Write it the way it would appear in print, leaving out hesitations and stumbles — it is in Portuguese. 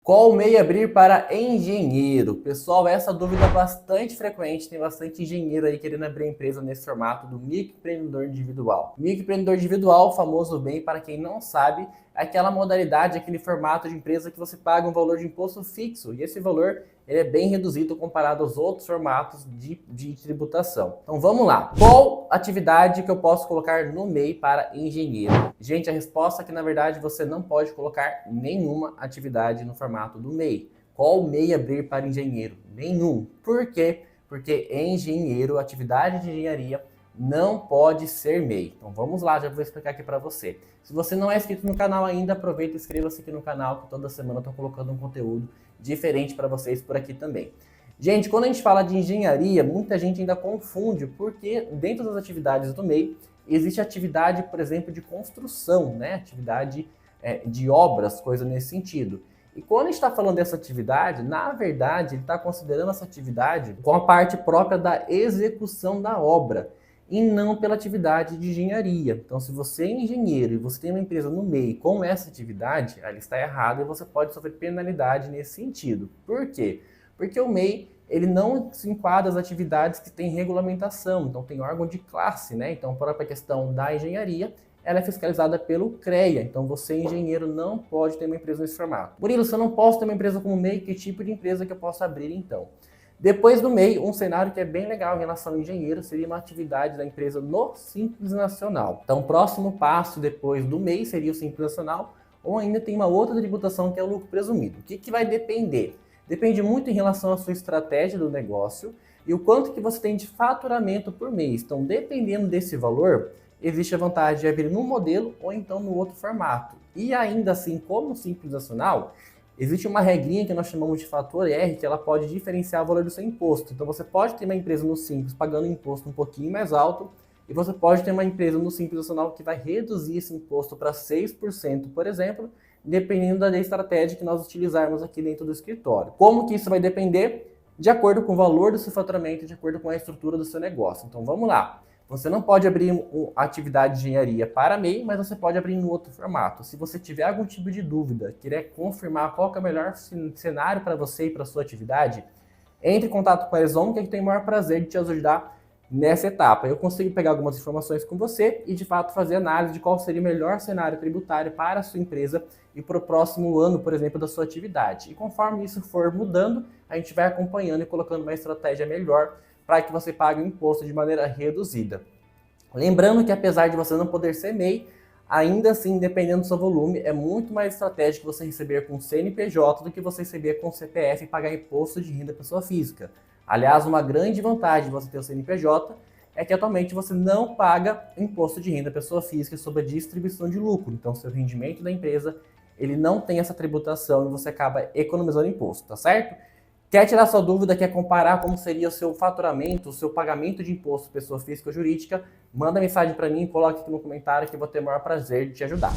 Qual MEI abrir para engenheiro? Pessoal, essa dúvida é bastante frequente, tem bastante engenheiro aí querendo abrir empresa nesse formato do microempreendedor individual. Microempreendedor individual, famoso MEI, para quem não sabe, é aquela modalidade, aquele formato de empresa que você paga um valor de imposto fixo, e esse valor ele é bem reduzido comparado aos outros formatos de tributação. Então vamos lá. Qual atividade que eu posso colocar no MEI para engenheiro? Gente, a resposta é que na verdade você não pode colocar nenhuma atividade no formato do MEI. Qual MEI abrir para engenheiro? Nenhum. Por quê? Porque engenheiro, atividade de engenharia, não pode ser MEI. Então vamos lá, já vou explicar aqui para você. Se você não é inscrito no canal ainda, aproveita e inscreva-se aqui no canal, que toda semana eu estou colocando um conteúdo diferente para vocês por aqui também. Gente, quando a gente fala de engenharia, muita gente ainda confunde, porque dentro das atividades do MEI, existe atividade, por exemplo, de construção, né? Atividade de obras, coisa nesse sentido. E quando a gente está falando dessa atividade, na verdade, ele está considerando essa atividade com a parte própria da execução da obra e não pela atividade de engenharia. Então, se você é engenheiro e você tem uma empresa no MEI com essa atividade, ela está errada e você pode sofrer penalidade nesse sentido. Por quê? Porque o MEI ele não se enquadra às atividades que têm regulamentação, então tem órgão de classe, né? Então, a própria questão da engenharia, ela é fiscalizada pelo CREA, então você, engenheiro, não pode ter uma empresa nesse formato. Murilo, se eu não posso ter uma empresa como MEI, que tipo de empresa que eu posso abrir então? Depois do MEI, um cenário que é bem legal em relação ao engenheiro seria uma atividade da empresa no Simples Nacional. Então, o próximo passo depois do MEI seria o Simples Nacional, ou ainda tem uma outra tributação que é o lucro presumido. O que vai depender? Depende muito em relação à sua estratégia do negócio e o quanto que você tem de faturamento por mês. Então, dependendo desse valor, existe a vantagem de abrir num modelo ou então no outro formato. E ainda assim, como Simples Nacional, existe uma regrinha que nós chamamos de fator R, que ela pode diferenciar o valor do seu imposto. Então você pode ter uma empresa no Simples pagando imposto um pouquinho mais alto, e você pode ter uma empresa no Simples Nacional que vai reduzir esse imposto para 6%, por exemplo, dependendo da estratégia que nós utilizarmos aqui dentro do escritório. Como que isso vai depender? De acordo com o valor do seu faturamento, de acordo com a estrutura do seu negócio. Então vamos lá. Você não pode abrir atividade de engenharia para MEI, mas você pode abrir em outro formato. Se você tiver algum tipo de dúvida, querer confirmar qual que é o melhor cenário para você e para a sua atividade, entre em contato com a Exom, que a gente tem o maior prazer de te ajudar nessa etapa. Eu consigo pegar algumas informações com você e, de fato, fazer análise de qual seria o melhor cenário tributário para a sua empresa e para o próximo ano, por exemplo, da sua atividade. E conforme isso for mudando, a gente vai acompanhando e colocando uma estratégia melhor para que você pague o imposto de maneira reduzida. Lembrando que apesar de você não poder ser MEI, ainda assim, dependendo do seu volume, é muito mais estratégico você receber com CNPJ do que você receber com CPF e pagar imposto de renda pessoa física. Aliás, uma grande vantagem de você ter o CNPJ é que atualmente você não paga imposto de renda pessoa física sobre a distribuição de lucro. Então, seu rendimento da empresa, ele não tem essa tributação e você acaba economizando imposto, tá certo? Quer tirar sua dúvida, quer comparar como seria o seu faturamento, o seu pagamento de imposto pessoa física ou jurídica? Manda mensagem para mim, coloque aqui no comentário que eu vou ter o maior prazer de te ajudar.